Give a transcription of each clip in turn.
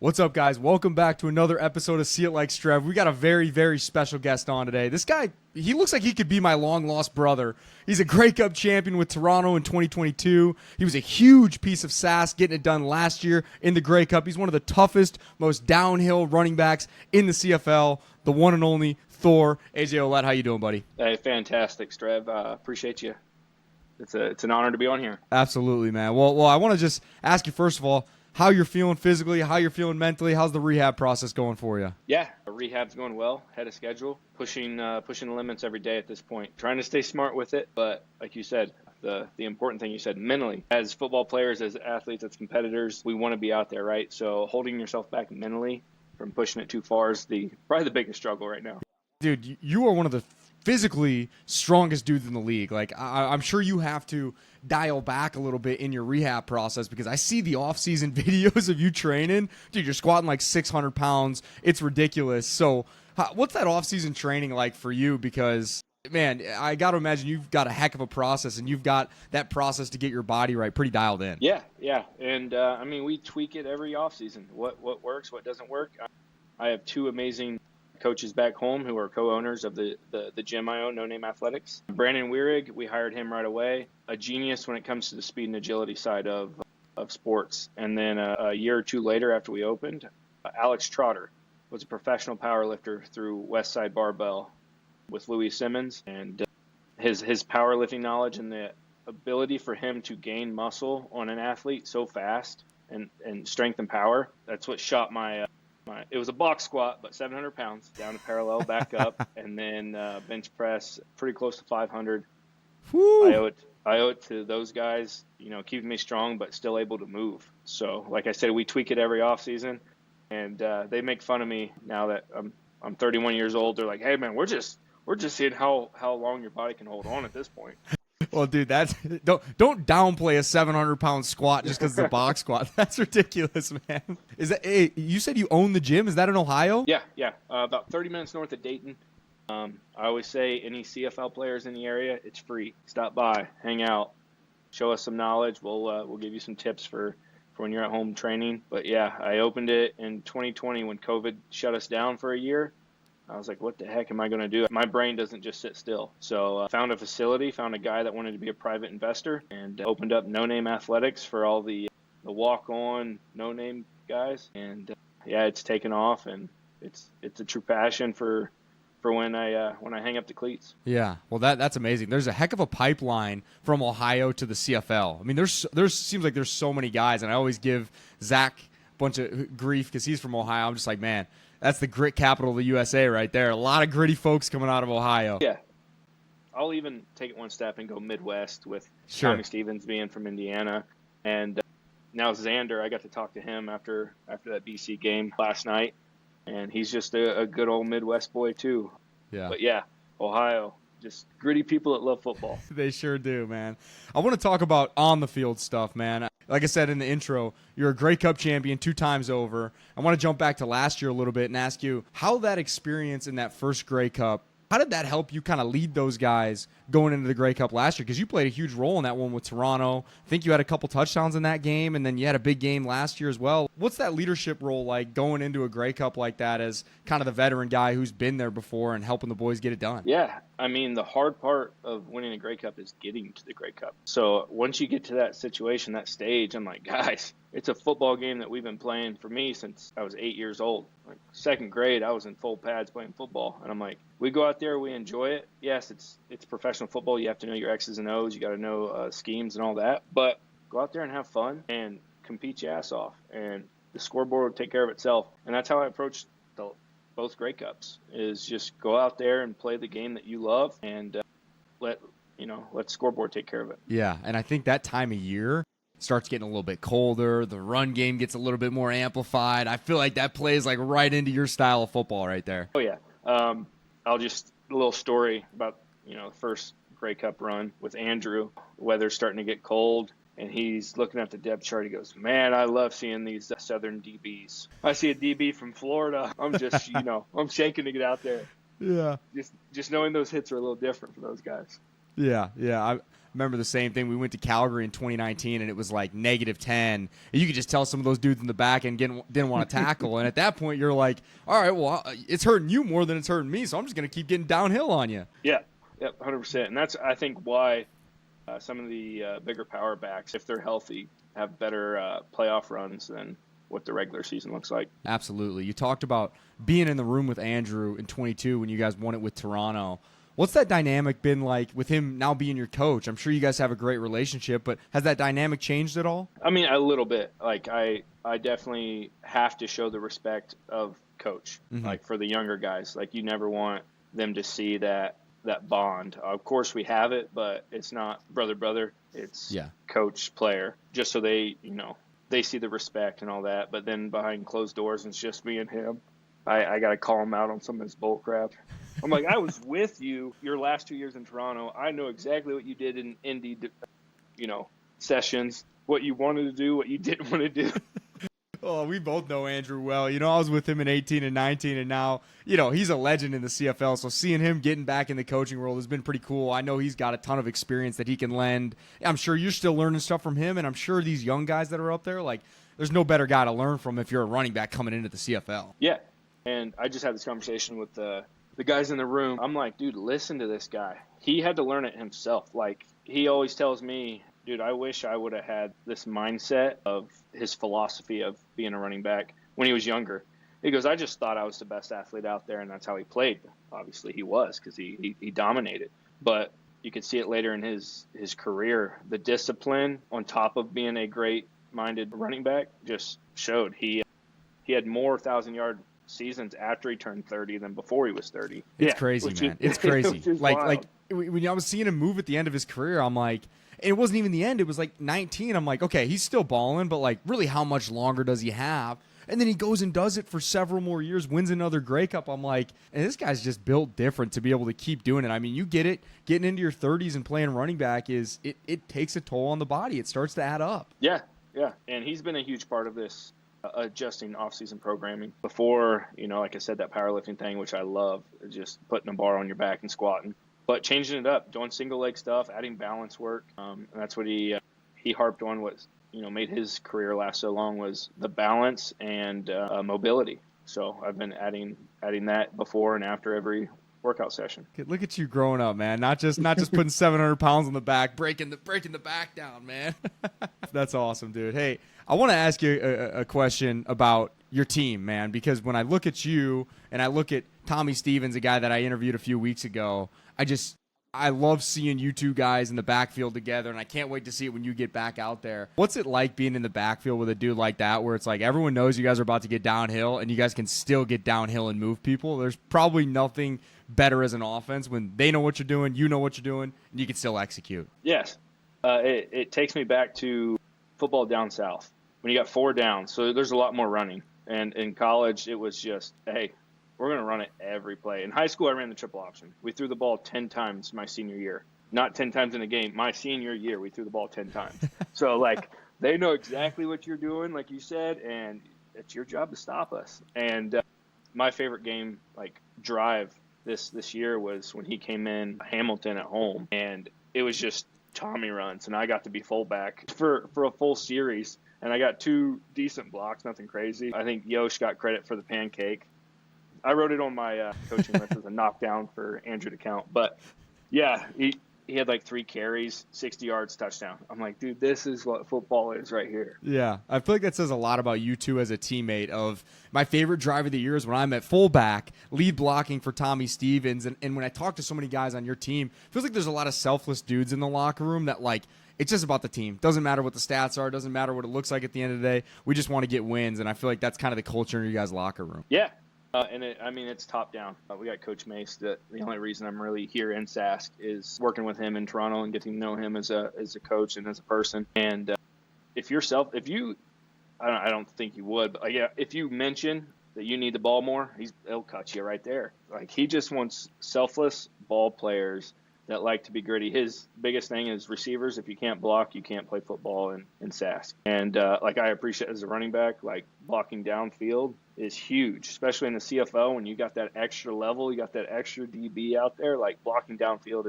What's up, guys? Welcome back to another episode of See It Like Strev. We got a very, very special guest on today. This guy, he looks like he could be my long-lost brother. He's a Grey Cup champion with Toronto in 2022. He was a huge piece of Sask getting it done last year in the Grey Cup. He's one of the toughest, most downhill running backs in the CFL, the one and only Thor. AJ Ouellette, how you doing, buddy? Hey, fantastic, Strev. Appreciate you. It's an honor to be on here. Absolutely, man. Well, I want to just ask you, first of all, how you're feeling physically, how you're feeling mentally. How's the rehab process going for you? Yeah, rehab's going well, ahead of schedule, pushing the limits every day at this point. Trying to stay smart with it, but like you said, the important thing you said, mentally. As football players, as athletes, as competitors, we want to be out there, right? So holding yourself back mentally from pushing it too far is probably the biggest struggle right now. Dude, you are one of the physically strongest dudes in the league. Like, I'm sure you have to dial back a little bit in your rehab process, because I see the off-season videos of you training. Dude, you're squatting like 600 pounds. It's ridiculous. So what's that off-season training like for you? Because, man, I got to imagine you've got a heck of a process, and you've got that process to get your body right pretty dialed in. Yeah. And, I mean, we tweak it every off-season. What works, what doesn't work. I have two amazing coaches back home who are co-owners of the gym I own, No Name Athletics. Brandon Weirig, we hired him right away. A genius when it comes to the speed and agility side of sports. And then a year or two later after we opened, Alex Trotter was a professional powerlifter through Westside Barbell with Louis Simmons. And his powerlifting knowledge and the ability for him to gain muscle on an athlete so fast and strength and power, that's what shot my it was a box squat, but 700 pounds down to parallel, back up, and then bench press pretty close to 500. Woo. I owe it to those guys, keeping me strong but still able to move. So, like I said, we tweak it every off season, and they make fun of me now that I'm 31 years old. They're like, "Hey, man, we're just seeing how long your body can hold on at this point." Well, dude, don't downplay a 700-pound squat just because it's a box squat. That's ridiculous, man. Hey, you said you own the gym? Is that in Ohio? Yeah. About 30 minutes north of Dayton. I always say any CFL players in the area, it's free. Stop by, hang out, show us some knowledge. We'll give you some tips for when you're at home training. But yeah, I opened it in 2020 when COVID shut us down for a year. I was like, what the heck am I going to do? My brain doesn't just sit still. So found a facility, found a guy that wanted to be a private investor, and opened up No Name Athletics for all the walk-on, no-name guys. And yeah, it's taken off, and it's a true passion for when I hang up the cleats. Yeah, well, that's amazing. There's a heck of a pipeline from Ohio to the CFL. I mean, there's seems like there's so many guys, and I always give Zach a bunch of grief because he's from Ohio. I'm just like, man, that's the grit capital of the USA right there. A lot of gritty folks coming out of Ohio. Yeah. I'll even take it one step and go Midwest with Tommy Stevens being from Indiana. And now Xander, I got to talk to him after that BC game last night. And he's just a good old Midwest boy, too. Yeah. But, yeah, Ohio, just gritty people that love football. They sure do, man. I want to talk about on-the-field stuff, man. Like I said in the intro, you're a Grey Cup champion 2 times over. I want to jump back to last year a little bit and ask you how that experience in that first Grey Cup, how did that help you kind of lead those guys going into the Grey Cup last year? Because you played a huge role in that one with Toronto. I think you had a couple touchdowns in that game, and then you had a big game last year as well. What's that leadership role like going into a Grey Cup like that as kind of the veteran guy who's been there before and helping the boys get it done? Yeah, I mean, the hard part of winning a Grey Cup is getting to the Grey Cup. So once you get to that situation, that stage, I'm like, guys, it's a football game that we've been playing for me since I was 8 years old. Like second grade, I was in full pads playing football. And I'm like, we go out there, we enjoy it. Yes, it's professional football. You have to know your X's and O's. You got to know schemes and all that. But go out there and have fun and compete your ass off. And the scoreboard will take care of itself. And that's how I approach both Grey Cups, is just go out there and play the game that you love and let scoreboard take care of it. Yeah, and I think that time of year starts getting a little bit colder. The run game gets a little bit more amplified. I feel like that plays like right into your style of football right there. Oh, yeah. A little story about, the first Grey Cup run with Andrew. The weather's starting to get cold, and he's looking at the depth chart. He goes, man, I love seeing these Southern DBs. I see a DB from Florida. I'm just, I'm shaking to get out there. Yeah. Just knowing those hits are a little different for those guys. Yeah. I remember the same thing. We went to Calgary in 2019, and it was like -10. And you could just tell some of those dudes in the back and didn't want to tackle. And at that point, you're like, all right, well, it's hurting you more than it's hurting me, so I'm just going to keep getting downhill on you. Yeah, 100%. And that's, I think, why some of the bigger power backs, if they're healthy, have better playoff runs than what the regular season looks like. Absolutely. You talked about being in the room with Andrew in 22 when you guys won it with Toronto. What's that dynamic been like with him now being your coach? I'm sure you guys have a great relationship, but has that dynamic changed at all? I mean, a little bit. Like, I definitely have to show the respect of coach, like for the younger guys. Like, you never want them to see that bond. Of course we have it, but it's not brother. It's coach player, just so they see the respect and all that. But then behind closed doors, it's just me and him. I got to call him out on some of his bull crap. I'm like, I was with you your last 2 years in Toronto. I know exactly what you did in Indy, sessions, what you wanted to do, what you didn't want to do. Oh, we both know Andrew well. I was with him in 18 and 19, and now, he's a legend in the CFL. So seeing him getting back in the coaching world has been pretty cool. I know he's got a ton of experience that he can lend. I'm sure you're still learning stuff from him, and I'm sure these young guys that are up there, like, there's no better guy to learn from if you're a running back coming into the CFL. Yeah, and I just had this conversation with the guys in the room. I'm like, dude, listen to this guy. He had to learn it himself. Like, he always tells me, dude, I wish I would have had this mindset of his philosophy of being a running back when he was younger. He goes, I just thought I was the best athlete out there, and that's how he played. Obviously, he was, because he dominated. But you could see it later in his career. The discipline on top of being a great-minded running back just showed. He had more 1,000-yard seasons after he turned 30 than before he was 30. It's crazy, man. It's crazy. Like when I was seeing him move at the end of his career, I'm like, and it wasn't even the end. It was like 19. I'm like, okay, he's still balling, but like, really, how much longer does he have? And then he goes and does it for several more years, wins another Grey Cup. I'm like, and this guy's just built different to be able to keep doing it. I mean, you get it. Getting into your 30s and playing running back it takes a toll on the body. It starts to add up. Yeah. And he's been a huge part of this adjusting off-season programming. Before, like I said, that powerlifting thing, which I love, just putting a bar on your back and squatting. But changing it up, doing single leg stuff, adding balance work. And that's what he harped on. What made his career last so long was the balance and mobility. So I've been adding that before and after every workout session. Look at you growing up, man. Not just putting 700 pounds on the back, breaking the back down, man. That's awesome, dude. Hey, I want to ask you a question about your team, man, because when I look at you and I look at Tommy Stevens, a guy that I interviewed a few weeks ago, I love seeing you two guys in the backfield together, and I can't wait to see it when you get back out there. What's it like being in the backfield with a dude like that, where it's like everyone knows you guys are about to get downhill, and you guys can still get downhill and move people? There's probably nothing better as an offense when they know what you're doing, you know what you're doing, and you can still execute. Yes. It takes me back to football down south when you got 4 downs. So there's a lot more running. And in college, it was just, hey, we're going to run it every play. In high school, I ran the triple option. We threw the ball 10 times my senior year. Not 10 times in a game. My senior year, we threw the ball 10 times. So, like, they know exactly what you're doing, like you said, and it's your job to stop us. And my favorite game, like, drive this year was when he came in Hamilton at home. And it was just Tommy runs, and I got to be fullback for a full series. And I got 2 decent blocks, nothing crazy. I think Yosh got credit for the pancake. I wrote it on my coaching list as a knockdown for Andrew to count. But, yeah, he had like 3 carries, 60 yards, touchdown. I'm like, dude, this is what football is right here. Yeah, I feel like that says a lot about you two as a teammate. Of my favorite drive of the year is when I'm at fullback, lead blocking for Tommy Stevens. And when I talk to so many guys on your team, it feels like there's a lot of selfless dudes in the locker room that, like, it's just about the team. Doesn't matter what the stats are. Doesn't matter what it looks like at the end of the day. We just want to get wins, and I feel like that's kind of the culture in your guys' locker room. Yeah. It's top down. We got Coach Mace. The only reason I'm really here in Sask is working with him in Toronto and getting to know him as a coach and as a person. And I don't think you would, but if you mention that you need the ball more, he'll cut you right there. Like, he just wants selfless ball players that like to be gritty. His biggest thing is receivers. If you can't block, you can't play football in Sask. And like I appreciate as a running back, like blocking downfield is huge, especially in the CFL when you got that extra level, you got that extra DB out there. Like blocking downfield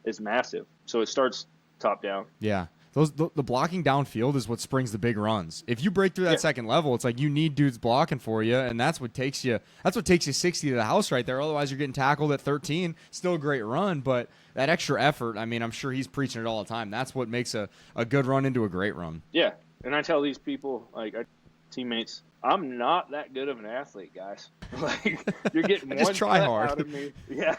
is massive. So it starts top down. Yeah. The blocking downfield is what springs the big runs. If you break through that second level, it's like you need dudes blocking for you, and that's what takes you 60 to the house right there. Otherwise, you're getting tackled at 13. Still a great run, but that extra effort, I mean, I'm sure he's preaching it all the time. That's what makes a good run into a great run. Yeah, and I tell these people, like teammates, I'm not that good of an athlete, guys. Like you're getting one cut out of me. Yeah,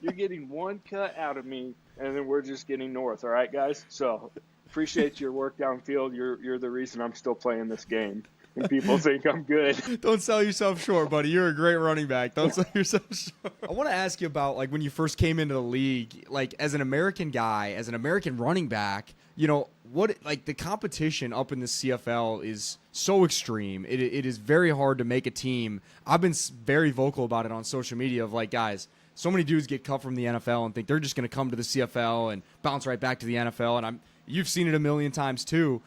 you're getting one cut out of me, and then we're just getting north. All right, guys. So appreciate your work downfield. You're the reason I'm still playing this game. And people think I'm good. Don't sell yourself short, buddy. You're a great running back. Don't sell yourself short. I want to ask you about, like, when you first came into the league, like, as an American guy, as an American running back, you know, what, like, the competition up in the CFL is so extreme. It is very hard to make a team. I've been very vocal about it on social media of, like, guys, so many dudes get cut from the NFL and think they're just going to come to the CFL and bounce right back to the NFL. And you've seen it a million times too.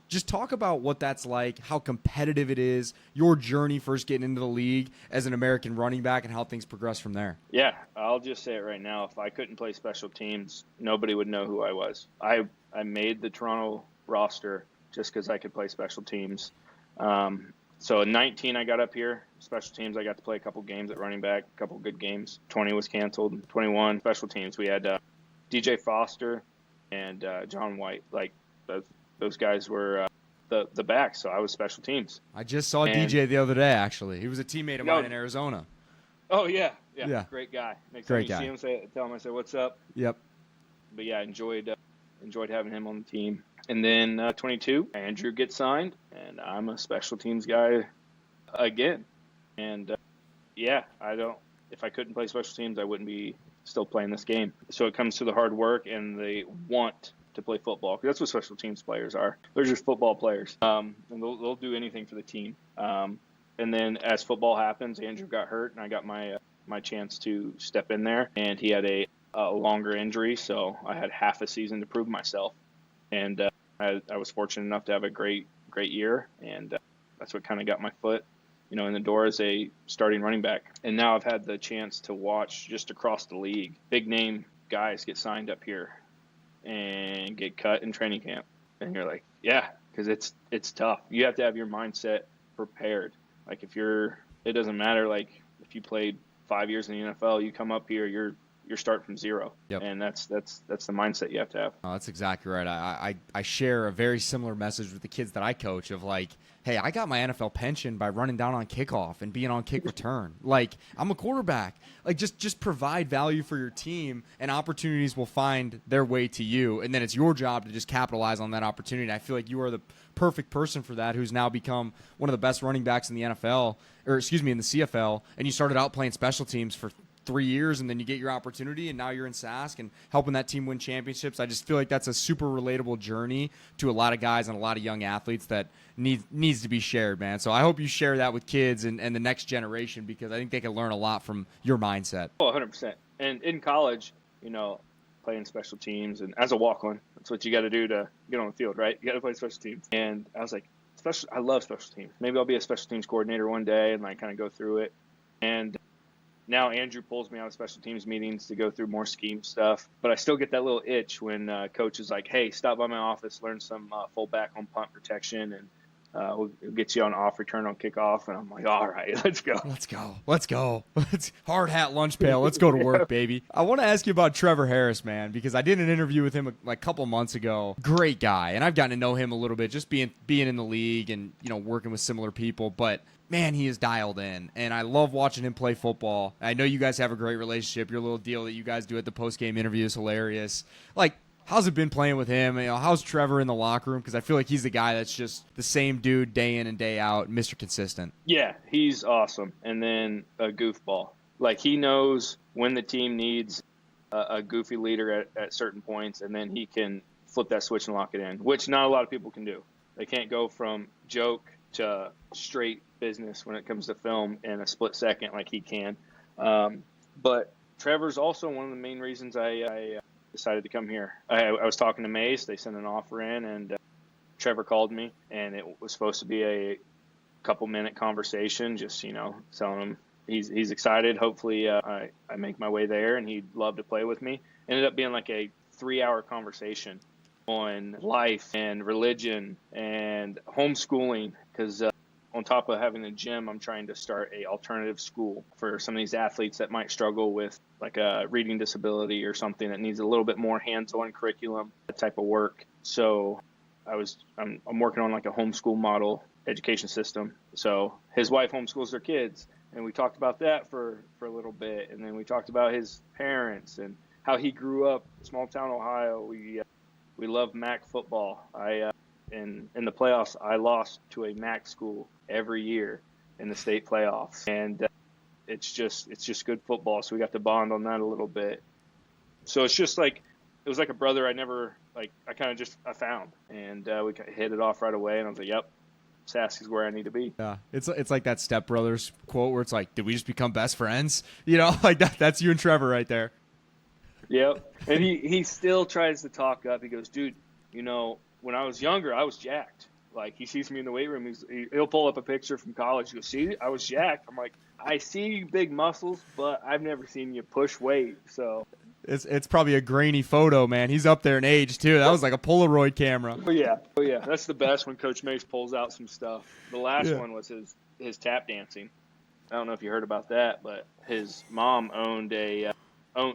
Just talk about what that's like, how competitive it is, your journey first getting into the league as an American running back, and how things progress from there. Yeah, I'll just say it right now. If I couldn't play special teams, nobody would know who I was. I made the Toronto roster just because I could play special teams. So in 19, I got up here. Special teams, I got to play a couple games at running back, a couple good games. 20 was canceled. 21, special teams. We had DJ Foster and John White. Like, those guys were the backs, so I was special teams. I just saw DJ the other day, actually. He was a teammate of mine in Arizona. Oh, yeah. Great guy. Next time you see him, tell him I said, what's up? Yep. But, yeah, enjoyed having him on the team. And then 22, Andrew gets signed, and I'm a special teams guy again. And, if I couldn't play special teams, I wouldn't be still playing this game. So it comes to the hard work and the want to play football, because that's what special teams players are. They're just football players, and they'll do anything for the team. And then as football happens, Andrew got hurt, and I got my chance to step in there. And he had a longer injury, so I had half a season to prove myself. And I was fortunate enough to have a great year, and that's what kind of got my foot, in the door as a starting running back. And now I've had the chance to watch just across the league big name guys get signed up here and get cut in training camp. And you're like, yeah, because it's tough. You have to have your mindset prepared. Like it doesn't matter. Like if you played 5 years in the NFL, you come up here, you're starting from zero. Yep. And that's the mindset you have to have. Oh, that's exactly right. I share a very similar message with the kids that I coach of like, hey, I got my NFL pension by running down on kickoff and being on kick return. Like, I'm a quarterback. Like, just provide value for your team, and opportunities will find their way to you. And then it's your job to just capitalize on that opportunity. I feel like you are the perfect person for that, who's now become one of the best running backs in the NFL, in the CFL, and you started out playing special teams for 3 years, and then you get your opportunity, and now you're in Sask and helping that team win championships. I just feel like that's a super relatable journey to a lot of guys and a lot of young athletes that needs to be shared, man. So I hope you share that with kids and the next generation, because I think they can learn a lot from your mindset. Oh, 100%. And in college, playing special teams, and as a walk-on, that's what you got to do to get on the field, right? You got to play special teams. And I was like, I love special teams. Maybe I'll be a special teams coordinator one day and kind of go through it. And now Andrew pulls me out of special teams meetings to go through more scheme stuff, but I still get that little itch when coach is like, hey, stop by my office, learn some fullback on punt protection, and we'll get you on off return on kickoff. And I'm like, all right, let's go. Let's go. Hard hat lunch pail. Let's go to work, baby. I want to ask you about Trevor Harris, man, because I did an interview with him a couple months ago. Great guy, and I've gotten to know him a little bit just being in the league and working with similar people, but man, he is dialed in, and I love watching him play football. I know you guys have a great relationship. Your little deal that you guys do at the post-game interview is hilarious. Like, how's it been playing with him? How's Trevor in the locker room? Because I feel like he's the guy that's just the same dude day in and day out, Mr. Consistent. Yeah, he's awesome. And then a goofball. Like, he knows when the team needs a goofy leader at certain points, and then he can flip that switch and lock it in, which not a lot of people can do. They can't go from joke to straight business when it comes to film in a split second like he can. But Trevor's also one of the main reasons I decided to come here. I was talking to Mace. They sent an offer in, and Trevor called me, and it was supposed to be a couple-minute conversation, just, telling him he's excited. Hopefully I make my way there, and he'd love to play with me. Ended up being like a 3-hour conversation on life and religion and homeschooling, because on top of having a gym, I'm trying to start a alternative school for some of these athletes that might struggle with like a reading disability or something that needs a little bit more hands-on curriculum, that type of work. So I'm working on like a homeschool model education system. So his wife homeschools their kids, and we talked about that for a little bit, and then we talked about his parents and how he grew up in small town Ohio. We love MAC football. In the playoffs, I lost to a MAC school every year in the state playoffs, and it's just good football. So we got to bond on that a little bit. So it's just like, it was like a brother I found, and we hit it off right away. And I was like, yep, Sask is where I need to be. Yeah, it's like that Step Brothers quote where it's like, did we just become best friends? Like that's you and Trevor right there. Yep. And he still tries to talk up. He goes, dude, when I was younger, I was jacked. Like, he sees me in the weight room. He'll pull up a picture from college. He goes, see, I was jacked. I'm like, I see big muscles, but I've never seen you push weight. So it's probably a grainy photo, man. He's up there in age too. That was like a Polaroid camera. Oh yeah. That's the best when Coach Mace pulls out some stuff. The last one was his tap dancing. I don't know if you heard about that, but his mom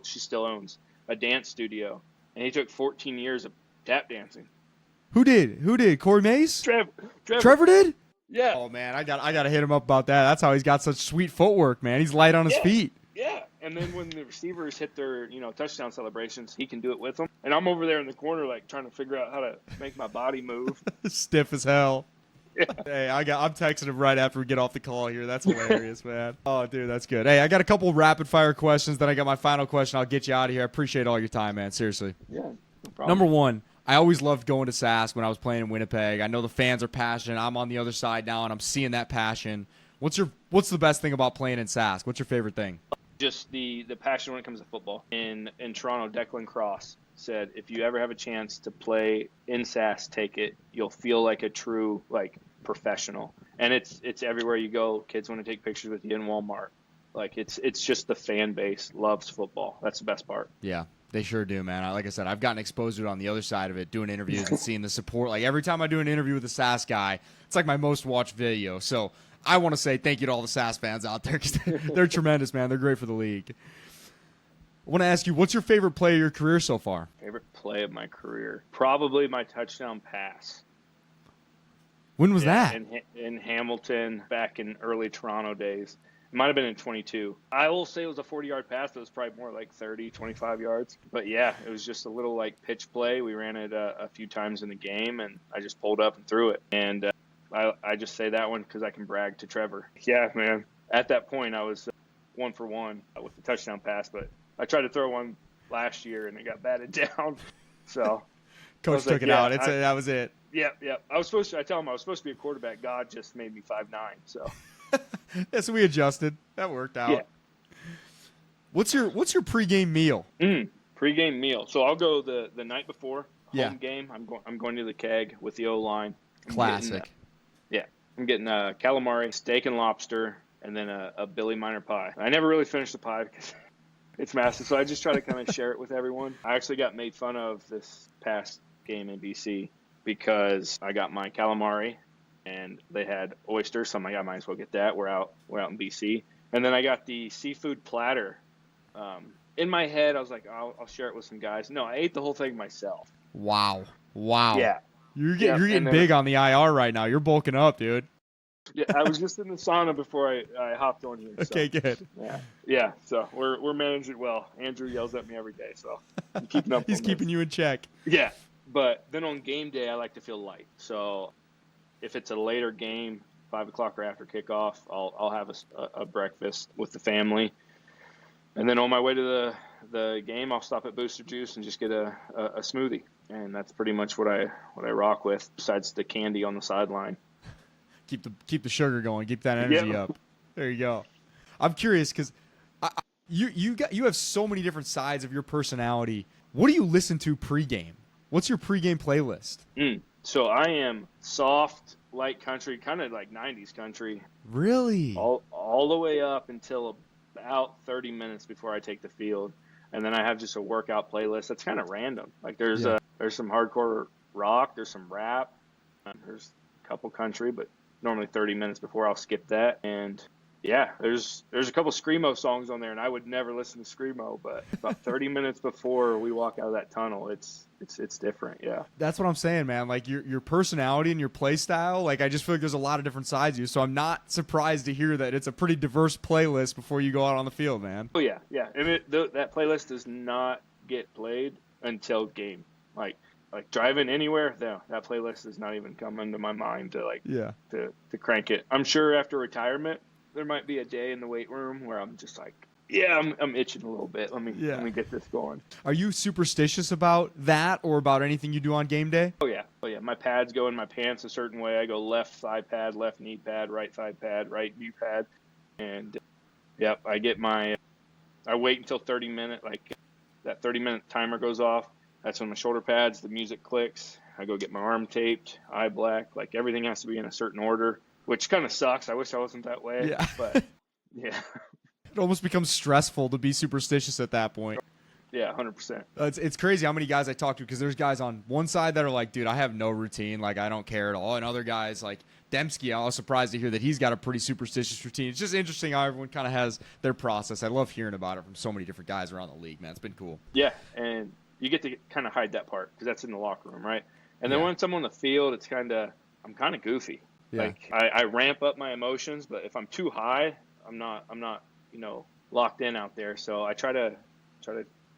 she still owns a dance studio, and he took 14 years of tap dancing. Who did? Corey Mace? Trevor did? Yeah. Oh man, I got to hit him up about that. That's how he's got such sweet footwork, man. He's light on his feet. Yeah. And then when the receivers hit their, touchdown celebrations, he can do it with them. And I'm over there in the corner, like, trying to figure out how to make my body move. Stiff as hell. Yeah. Hey, I'm texting him right after we get off the call here. That's hilarious, man. Oh, dude, that's good. Hey, I got a couple rapid fire questions. Then I got my final question. I'll get you out of here. I appreciate all your time, man. Seriously. Yeah. No problem. Number one, I always loved going to Sask when I was playing in Winnipeg. I know the fans are passionate. I'm on the other side now, and I'm seeing that passion. What's the best thing about playing in Sask? What's your favorite thing? Just the passion when it comes to football. In Toronto, Declan Cross said, if you ever have a chance to play in Sask, take it. You'll feel like a true professional. And it's everywhere you go. Kids want to take pictures with you in Walmart. Like, it's just the fan base loves football. That's the best part. Yeah. They sure do, man. Like I said, I've gotten exposed to it on the other side of it, doing interviews and seeing the support. Like, every time I do an interview with a Sask guy, it's like my most watched video. So I want to say thank you to all the Sask fans out there, because they're tremendous, man. They're great for the league. I want to ask you, what's your favorite play of your career so far? Favorite play of my career? Probably my touchdown pass. When was that? In Hamilton, back in early Toronto days. It might have been in 22. I will say it was a 40-yard pass, but it was probably more like 30, 25 yards. But yeah, it was just a little pitch play. We ran it a few times in the game, and I just pulled up and threw it. And I just say that one because I can brag to Trevor. Yeah, man. At that point, I was 1 for 1 with the touchdown pass, but I tried to throw one last year, and it got batted down. So Coach took it out. That was it. Yeah. I tell him I was supposed to be a quarterback. God just made me 5'9", so. Yeah, so we adjusted. That worked out. Yeah. What's your pregame meal? Pregame meal. So I'll go the night before home Yeah. game. I'm going to the keg with the O-line. Classic. I'm getting calamari, steak and lobster, and then a Billy Miner pie. I never really finished the pie because it's massive, so I just try to kind of share it with everyone. I actually got made fun of this past game in BC because I got my calamari and they had oysters, so I'm like, I might as well get that. We're out in BC. And then I got the seafood platter. In my head, I was like, I'll share it with some guys. No, I ate the whole thing myself. Wow. Yeah. You're getting big on the IR right now. You're bulking up, dude. Yeah, I was just in the sauna before I hopped on here. Okay, good. Yeah. So we're managing well. Andrew yells at me every day, so I'm keeping up. He's keeping you in check. Yeah, but then on game day, I like to feel light. So if it's a later game, 5 o'clock or after kickoff, I'll have a breakfast with the family, and then on my way to the game, I'll stop at Booster Juice and just get a smoothie, and that's pretty much what I rock with. Besides the candy on the sideline. Keep the sugar going. Keep that energy up. There you go. I'm curious because You have so many different sides of your personality. What do you listen to pregame? What's your pregame playlist? So I am soft, light country, kind of like 90s country. Really? All the way up until about 30 minutes before I take the field. And then I have just a workout playlist that's kind of random. Like there's some hardcore rock, there's some rap, there's a couple country, but normally 30 minutes before I'll skip that. And yeah, there's a couple Screamo songs on there, and I would never listen to Screamo, but about 30 minutes before we walk out of that tunnel, it's different. Yeah, that's what I'm saying, man. Like your personality and your play style, like I just feel like there's a lot of different sides of you. So I'm not surprised to hear that it's a pretty diverse playlist before you go out on the field, man. Oh yeah, and that playlist does not get played until game. Like driving anywhere, no, that playlist does not even come into my mind to crank it. I'm sure after retirement, there might be a day in the weight room where I'm just like, yeah, I'm itching a little bit. Let me get this going. Are you superstitious about that or about anything you do on game day? Oh yeah. My pads go in my pants a certain way. I go left thigh pad, left knee pad, right thigh pad, right knee pad, and I wait until 30 minute, like that 30-minute timer goes off. That's when my shoulder pads, the music clicks. I go get my arm taped, eye black, like everything has to be in a certain order. Which kind of sucks. I wish I wasn't that way. Yeah. But, yeah. It almost becomes stressful to be superstitious at that point. Yeah, 100%. It's crazy how many guys I talk to, because there's guys on one side that are like, dude, I have no routine. Like, I don't care at all. And other guys like Dembski, I was surprised to hear that he's got a pretty superstitious routine. It's just interesting how everyone kind of has their process. I love hearing about it from so many different guys around the league, man. It's been cool. Yeah, and you get to kind of hide that part because that's in the locker room, right? And then when I'm on the field, I'm kind of goofy. Yeah. Like I ramp up my emotions, but if I'm too high, I'm not locked in out there. So I try to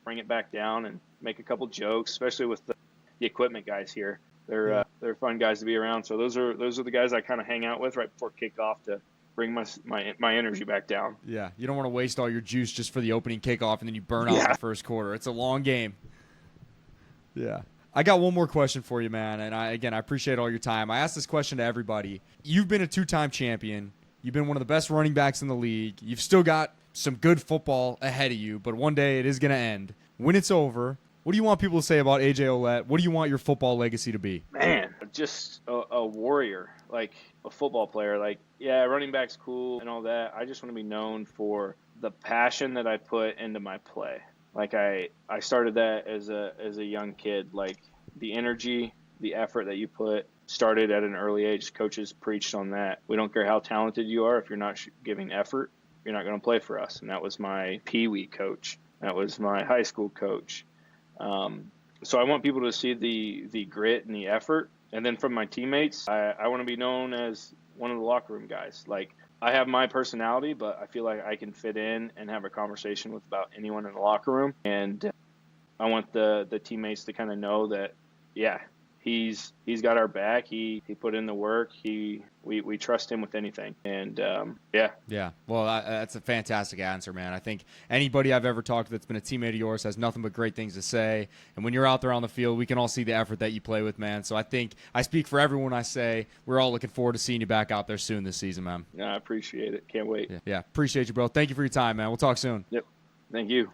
bring it back down and make a couple jokes, especially with the equipment guys here. They're fun guys to be around. So those are the guys I kind of hang out with right before kickoff to bring my energy back down. Yeah, you don't want to waste all your juice just for the opening kickoff and then you burn out in the first quarter. It's a long game. Yeah. I got one more question for you, man, and I appreciate all your time. I asked this question to everybody. You've been a 2-time champion. You've been one of the best running backs in the league. You've still got some good football ahead of you, but one day it is going to end. When it's over, what do you want people to say about AJ Ouellette? What do you want your football legacy to be? Man, just a warrior, like a football player. Like, yeah, running back's cool and all that. I just want to be known for the passion that I put into my play. Like I started that as a young kid. Like the energy, the effort that you put started at an early age. Coaches preached on that. We don't care how talented you are. If you're not giving effort, you're not going to play for us. And that was my Pee-wee coach. That was my high school coach. So I want people to see the grit and the effort. And then from my teammates, I want to be known as one of the locker room guys. Like, I have my personality, but I feel like I can fit in and have a conversation with about anyone in the locker room. And I want the teammates to kind of know that, yeah, he's got our back. He put in the work. We trust him with anything. And yeah. Yeah. Well, that's a fantastic answer, man. I think anybody I've ever talked to that's been a teammate of yours has nothing but great things to say. And when you're out there on the field, we can all see the effort that you play with, man. So I think I speak for everyone I say we're all looking forward to seeing you back out there soon this season, man. Yeah, I appreciate it. Can't wait. Yeah. Appreciate you, bro. Thank you for your time, man. We'll talk soon. Yep. Thank you.